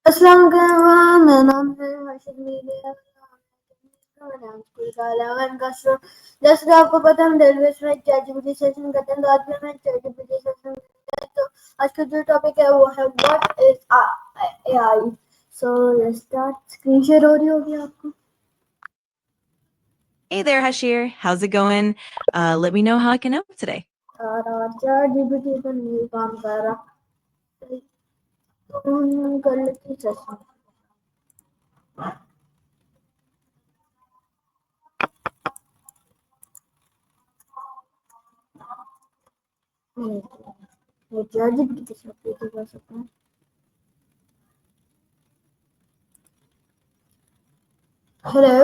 السلام علیکم، میرا نام ہے ہرشد میرا اسکول کا 11 کا جیسے کہ آپ کو پتا ہم ریلویز میں chat G P T session کرتے ہیں، تو آج بھی ہمیں chat G P T session کرتے ہیں. تو آج کا جو ٹاپک ہے وہ ہے what is A I. So let's start. Screen share ہو رہی ہوگی آپ کو. Hey there, Hashir. How's it going? Let me know how I can help today. Chat G P T پر نہیں کام کر رہا، تو ہم کر لیتے session. Chat G P T سے کر سکتے ہیں. Hello.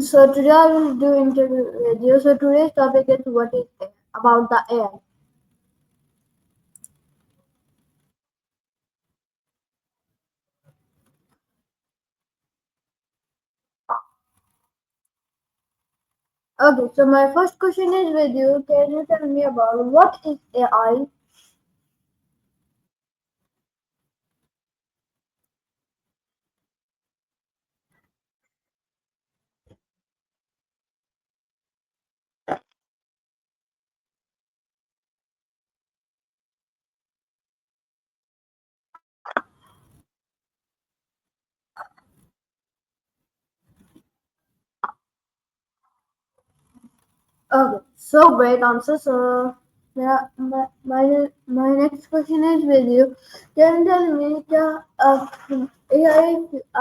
So today I will do interview with you. So today's topic is what is about the AI. Okay, so my first question is with you. Can you tell me about what is AI? Okay, so great answer. So yeah, my next question is with you. Can you tell me AI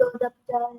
2050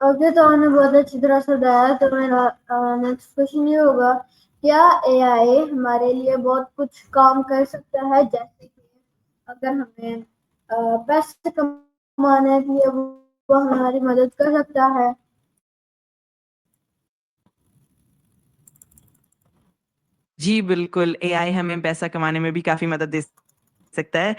okay, تو ہم نے بہت اچھی طرح سے بتایا. تو میرا نیکسٹ کوشچن یہ ہوگا، کیا اے آئی ہمارے لیے بہت کچھ کام کر سکتا ہے؟ جیسے کہ اگر ہمیں پیسے کمانے کے لیے وہ ہماری مدد کر سکتا ہے. جی بالکل، اے آئی ہمیں پیسہ کمانے میں بھی کافی مدد دے سکتا ہے.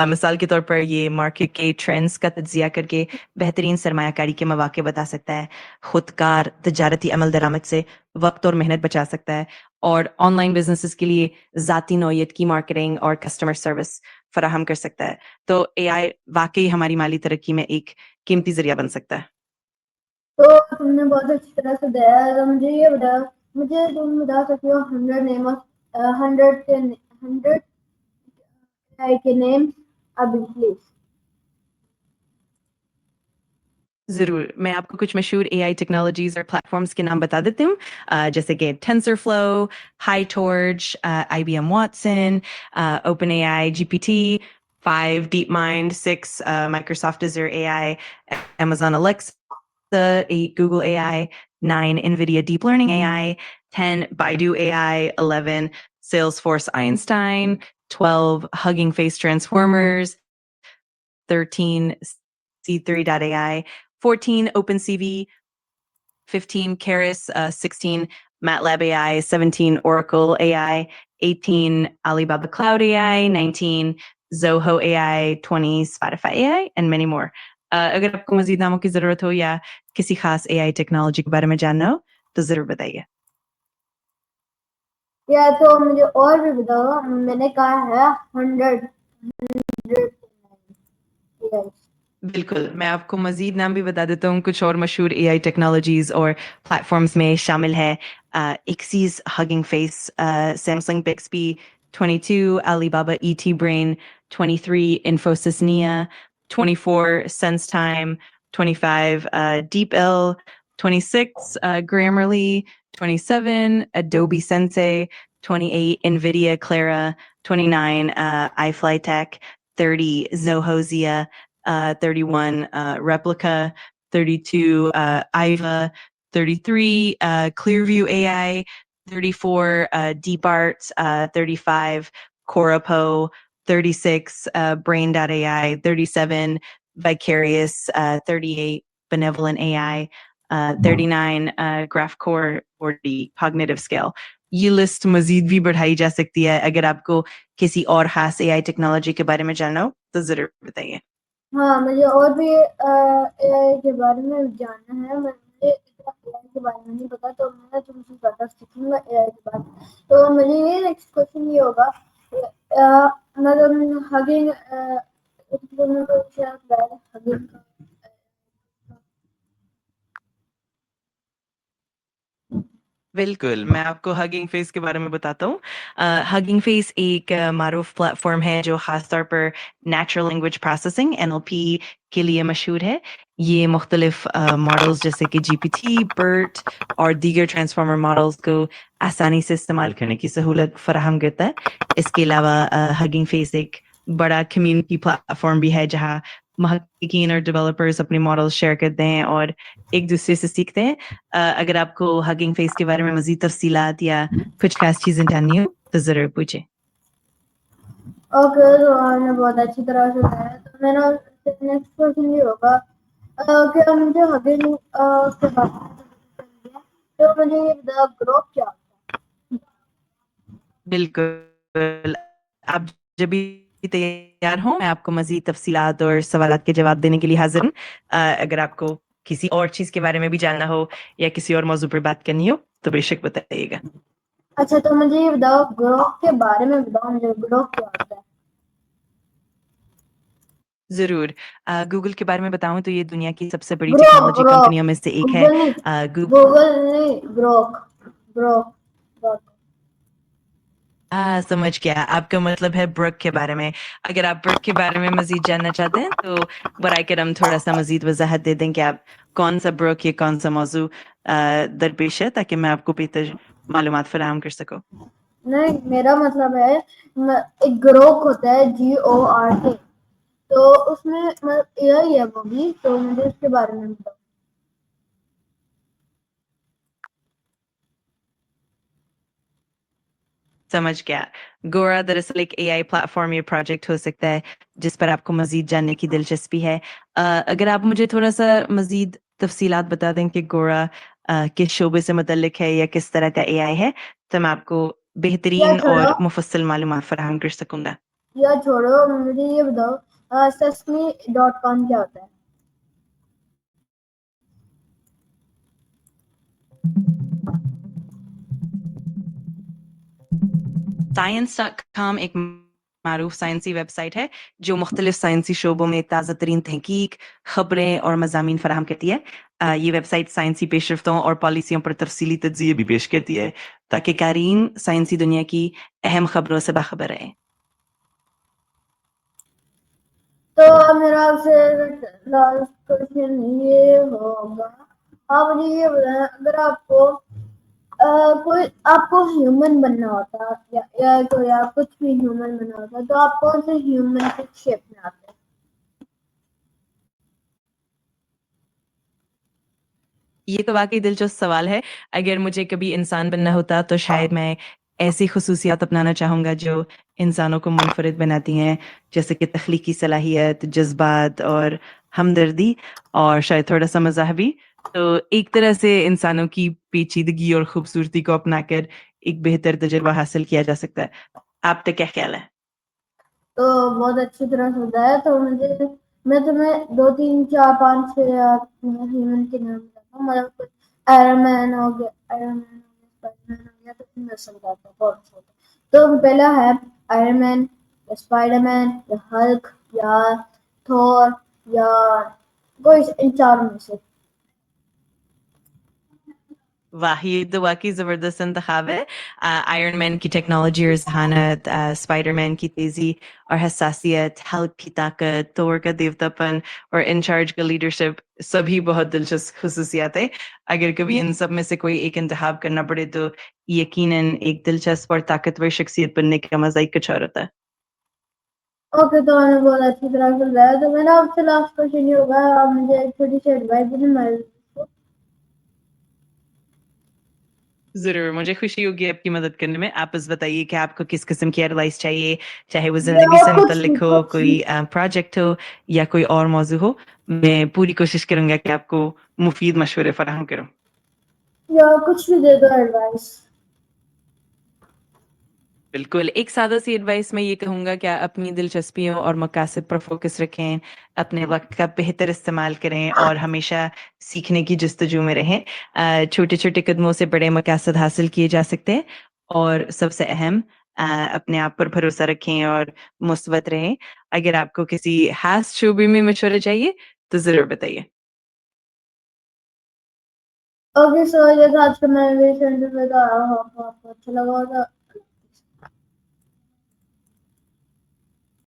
مثال کے طور پر یہ مارکیٹ کے ٹرینڈز کا تجزیہ کر کے بہترین سرمایہ کاری کے مواقع بتا سکتا ہے، خودکار تجارتی عمل درآمد سے وقت اور محنت بچا سکتا ہے، اور آن لائن بزنسز کے لیے ذاتی نوعیت کی مارکیٹنگ اور کسٹمر سروس فراہم کر سکتا ہے. تو اے آئی واقعی ہماری مالی ترقی میں ایک قیمتی ذریعہ بن سکتا ہے. تو تم نے بہت اچھی طرح سے بتایا. تو مجھے یہ بتاؤ، مجھے تم بتا سکتے ہو 100 AI کے نیم ابھی پلیز. ضرور، میں آپ کو کچھ مشہور اے آئی ٹیکنالوجیز اور پلیٹ فارمس کے نام بتا دیتی ہوں، جیسے کہ tensor flow, PyTorch, I B M Watson, open A I G P T 5، deep mind 6، Microsoft Azure A I, Amazon Alexa 8، Google A I 9، Nvidia deep learning A I 10، Baidu A I 11، sales force Einstein 12، hugging face transformers 13، C3.ai 14، OpenCV 15، Keras 16، MATLAB AI 17، Oracle AI 18، Alibaba Cloud AI 19، Zoho AI 20، Spotify AI and many more. اگر آپ کو مزید ناموں کی ضرورت ہو یا کسی خاص اے آئی ٹیکنالوجی کے بارے میں جاننا ہو تو ضرور بتائیے. یا تو مجھے اور بھی بتاؤ. میں نے کہا ہے 100. بالکل، میں آپ کو مزید نام بھی بتا دیتا ہوں. کچھ اور مشہور اے آئی ٹیکنالوجیز اور پلیٹ فارمز میں شامل ہے ایکسیز ہگنگ فیس، سیمسنگ پکسپی 22، Alibaba E T brain 23، Infosys Nia 24، sense time 25، deep L 26، Grammarly 27، Adobe Sensei 28، Nvidia Clara 29، iFlytek 30، Zoho Zia 31، Replica 32، Iva 33، Clearview AI 34 DeepArt, 35 Corapo, 36 Brain.ai, 37 Vicarious, 38 Benevolent AI, 39 GraphCore 40 Cognitive Scale. یہ list مزید بھی بڑھائی جا سکتی ہے. اگر آپ کو کسی اور خاص اے آئی ٹیکنالوجی کے بارے میں جاننا ہو تو ضرور بتائیے. ہاں مجھے اور بھی اے آئی کے بارے میں جاننا ہے. مجھے اتنا اے آئی کے بارے میں نہیں پتا تو میں تم سے زیادہ سیکھوں گا اے آئی کے بارے میں. تو مجھے یہ نیکسٹ کوشچن یہ ہوگا مطلب ہگنگ بالکل میں آپ کو ہگنگ فیس کے بارے میں بتاتا ہوں. ہگنگ فیس ایک معروف پلیٹ فارم ہے جو خاص طور پر نیچرل لینگویج پروسیسنگ NLP کے لیے مشہور ہے. یہ مختلف ماڈلز جیسے کہ GPT، BERT اور دیگر ٹرانسفارمر ماڈلز کو آسانی سے استعمال کرنے کی سہولت فراہم کرتا ہے. اس کے علاوہ ہگنگ فیس ایک بڑا کمیونٹی پلیٹ فارم بھی ہے جہاں محققین اور ڈیولپرز اپنے ماڈل شیئر کرتے ہیں اور ایک دوسرے سے سیکھتے ہیں. اگر آپ کو ہگنگ فیس کے بارے میں مزید تفصیلات یا کچھ خاص چیزیں جاننی ہو تو ضرور پوچھیں. اوکے تو آپ نے بہت اچھی طرح سے بتایا. تو میرا نیکسٹ کوشچن یہ ہوگا کہ مجھے ہگنگ کے بارے میں تو مجھے یہ بتاؤ گروپ کیا ہوتا ہے؟ بالکل. آپ جب بھی تیار ہوں میں آپ کو مزید تفصیلات اور سوالات کے جواب دینے کے لیے حاضر ہوں. اگر آپ کو کسی اور چیز کے بارے میں بھی جاننا ہو یا کسی اور موضوع پر بات کرنی ہو تو بے شک بتائیے گا. اچھا تو مجھے یہ بتاؤ گروپ کے بارے میں بتاؤ مجھے گروپ کیا ہوتا ہے؟ ضرور. گوگل کے بارے میں بتاؤں تو یہ دنیا کی سب سے بڑی گروپ ٹیکنالوجی گروپ کمپنیوں میں سے ایک ہے. گوگل نہیں گوگل نہیں گروپ گروپ. سمجھ گیا. آپ کا مطلب ہے برک کے بارے میں. اگر آپ برک کے بارے میں مزید جاننا چاہتے ہیں تو برائے کرم تھوڑا سا مزید وضاحت دے دیں کہ آپ کون سا برک یا کون سا موضوع درپیش ہے تاکہ میں آپ کو بہتر معلومات فراہم کر سکوں. نہیں میرا مطلب ہے ایک گروپ ہوتا ہے GORK تو اس میں اے آئی ہے وہ بھی تو مجھے اس کے بارے میں بتاؤ. سمجھ گیا. گورا دراصل ایک اے آئی پلیٹ فارم یا پروجیکٹ ہو سکتا ہے جس پر آپ کو مزید جاننے کی دلچسپی ہے. اگر آپ مجھے تھوڑا سا مزید تفصیلات بتا دیں کہ گورا کس شعبے سے متعلق ہے یا کس طرح کا اے آئی ہے تو میں آپ کو یا بہترین اور چھوڑو مفصل معلومات فراہم کر سکوں گا. یا چھوڑو مجھے یہ بتاؤ sesame.com کیا ہوتا ہے؟ Science.com ایک معروف سائنسی ویب سائٹ ہے جو مختلف سائنسی شعبوں میں تازہ ترین تحقیق، خبریں اور مضامین فراہم کرتی ہے. یہ ویب سائٹ سائنسی پیش رفتوں اور پالیسیوں پر تفصیلی تجزیے بھی پیش کرتی ہے تاکہ قارئین سائنسی دنیا کی اہم خبروں سے باخبر رہیں. تو اب میرا آپ سے لاسٹ کوشچن یہ ہوگا آپ مجھے یہ بتائیں اگر آپ کو کوئی آپ کو ہیومن بننا ہوتا یا کوئی آپ کچھ بھی ہیومن بننا ہوتا تو آپ کون سے ہیومن کی شیپ میں آتے؟ یہ تو واقعی دلچسپ سوال ہے. اگر مجھے کبھی انسان بننا ہوتا تو شاید میں ایسی خصوصیات اپنانا چاہوں گا جو انسانوں کو منفرد بناتی ہیں جیسے کہ تخلیقی صلاحیت، جذبات اور ہمدردی اور شاید تھوڑا سا مزاح بھی. تو ایک طرح سے انسانوں کی پیچیدگی اور خوبصورتی کو اپنا کر ایک بہتر تجربہ حاصل کیا جا سکتا ہے. آپ کا کیا خیال ہے؟ تو بہت اچھی طرح سے بتایا. تو میں تمہیں 2 3 4 5 6 ہیومن کے نام بتاتا ہوں. مطلب آئرن مین ہو گیا، آئرن مین ہو گیا، اسپائڈر مین ہو گیا. تو ان میں سے بتاتا ہوں بہت چھوٹا. تو پہلا ہے آئرن مین یا اسپائڈر مین یا ہلک یا تھور یا کوئی ان چاروں میں سے. واہ یہ تو واقعی زبردست انتخاب ہے. آئرن مین کی ٹیکنالوجی اور ذہانت، اسپائڈر مین کی تیزی اور حساسیت، ہلک کی طاقت، تھور کا دیوتا پن اور انچارج کا لیڈرشپ سبھی بہت دلچسپ خصوصیات ہیں. اگر کبھی ان سب میں سے کوئی ایک انتخاب کرنا پڑے تو یقیناً ایک دلچسپ اور طاقتور شخصیت بننے کا مزہ ہی کچھ اور ہوتا ہے. اوکے تو میں نے بہت اچھی طرح سے بتایا. تو میرا آپ سے لاسٹ کوشچن یہ ہوگا آپ مجھے ایک چھوٹی سی ایڈوائس دیں. ضرور مجھے خوشی ہوگی آپ کی مدد کرنے میں. آپ بس بتائیے کہ آپ کو کس قسم کی ایڈوائس چاہیے, چاہے وہ زندگی سے یا متعلق ہو, کوئی پروجیکٹ ہو یا کوئی اور موضوع ہو. میں پوری کوشش کروں گا کہ آپ کو مفید مشورے فراہم کروں. یا کچھ بھی دے دو ایڈوائس. بالکل, ایک سادہ سی ایڈوائس میں یہ کہوں گا کہ اپنی دلچسپیوں اور مقاصد پر فوکس رکھیں, اپنے وقت کا بہتر استعمال کریں اور ہمیشہ سیکھنے کی جستجو میں رہیں. چھوٹے چھوٹے قدموں سے بڑے مقاصد حاصل کیے جا سکتے ہیں, اور سب سے اہم اپنے آپ پر بھروسہ رکھیں اور مثبت رہیں. اگر آپ کو کسی خاص شعبے میں مشورہ چاہیے تو ضرور بتائیے. اوکے سر, یہ تھا آج کا میرا سینٹر میں آپ کو اچھا لگا ہوگا.